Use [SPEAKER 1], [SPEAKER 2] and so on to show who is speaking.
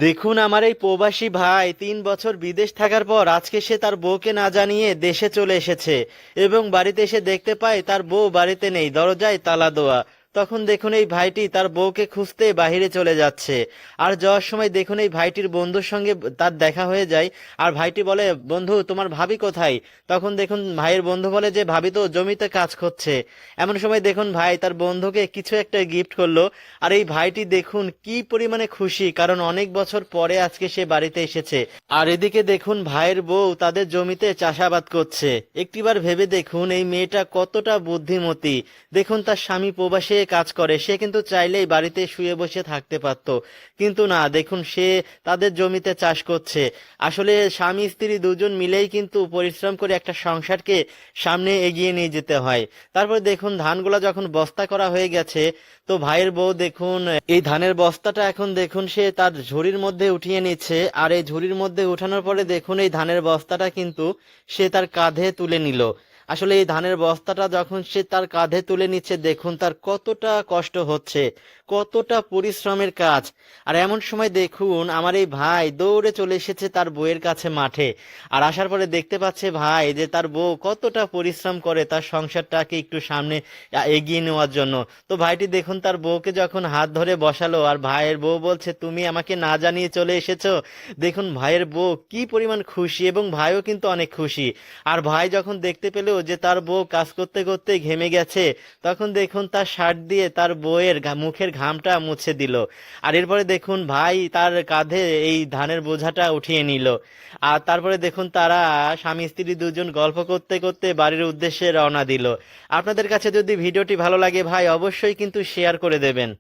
[SPEAKER 1] দেখুন আমার এই প্রবাসী ভাই 3 বছর বিদেশ থাকার পর আজকে সে তার বউকে না জানিয়ে দেশে চলে এসেছে এবং বাড়িতে এসে দেখতে পায় তার বউ বাড়িতে নেই, দরজায় তালা দেওয়া। তখন দেখুন এই ভাইটি তার বউকে খুঁজতে বাহিরে চলে যাচ্ছে। আর যাওয়ার সময় দেখুন এই ভাইটির বন্ধুর সঙ্গে তার দেখা হয়ে যায়। আর ভাইটি বলে, বন্ধু তোমার ভাবি কোথায়? তখন দেখুন ভাইয়ের বন্ধু বলে যে ভাবি তো জমিতে কাজ করছে। এমন সময় দেখুন ভাই তার বন্ধুকে কিছু একটা গিফট করলো। আর এই ভাইটি দেখুন কি পরিমাণে খুশি, কারণ অনেক বছর পরে আজকে সে বাড়িতে এসেছে। আর এদিকে দেখুন ভাইয়ের বউ তাদের জমিতে চাষাবাদ করছে। একটিবার ভেবে দেখুন এই মেয়েটা কতটা বুদ্ধিমতী। দেখুন তার স্বামী প্রবাসে কাজ করে, সে কিন্তু চাইলেই বাড়িতে শুয়ে বসে থাকতে পারতো, কিন্তু না, দেখুন সে তাদের জমিতে চাষ করছে। আসলে স্বামী স্ত্রী দুজন মিলেই কিন্তু পরিশ্রম করে একটা সংসারকে সামনে এগিয়ে নিয়ে যেতে হয়। তারপর দেখুন ধানগুলা যখন বস্তা করা হয়ে গেছে, তো ভাইয়ের বউ দেখুন এই ধানের বস্তাটা এখন দেখুন সে তার ঝুড়ির মধ্যে উঠিয়ে নিচ্ছে। আর এই ঝুড়ির মধ্যে উঠানোর পরে দেখুন এই ধানের বস্তাটা কিন্তু সে তার কাঁধে তুলে নিল। আসলে এই ধানের বস্তাটা যখন সে তার কাঁধে তুলে নিচ্ছে, দেখুন তার কতটা কষ্ট হচ্ছে, কতটা পরিশ্রমের কাজ। আর এমন সময় দেখুন আমার এই ভাই দৌড়ে চলে এসেছে তার বউয়ের কাছে মাঠে। আর আসার পরে দেখতে পাচ্ছে ভাই যে তার বউ কতটা পরিশ্রম করে তার সংসারটাকে একটু সামনে এগিয়ে নেওয়ার জন্য। তো ভাইটি দেখুন তার বউকে যখন হাত ধরে বসালো, আর ভাইয়ের বউ বলছে তুমি আমাকে না জানিয়ে চলে এসেছো। দেখুন ভাইয়ের বউ কি পরিমাণ খুশি, এবং ভাইও কিন্তু অনেক খুশি। আর ভাই যখন দেখতে পেল যে তার বউ কাজ করতে করতে ঘেমে গেছে, তখন দেখুন তার শার্ট দিয়ে তার বউয়ের মুখের ঘামটা মুছে দিল। আর এরপরে দেখুন ভাই তার কাঁধে এই ধানের বোঝাটা উঠিয়ে নিল। আর তারপরে দেখুন তারা স্বামী স্ত্রী দুজন গল্প করতে করতে বাড়ির উদ্দেশ্যে রওনা দিল। আপনাদের কাছে যদি ভিডিওটি ভালো লাগে ভাই অবশ্যই কিন্তু শেয়ার করে দেবেন।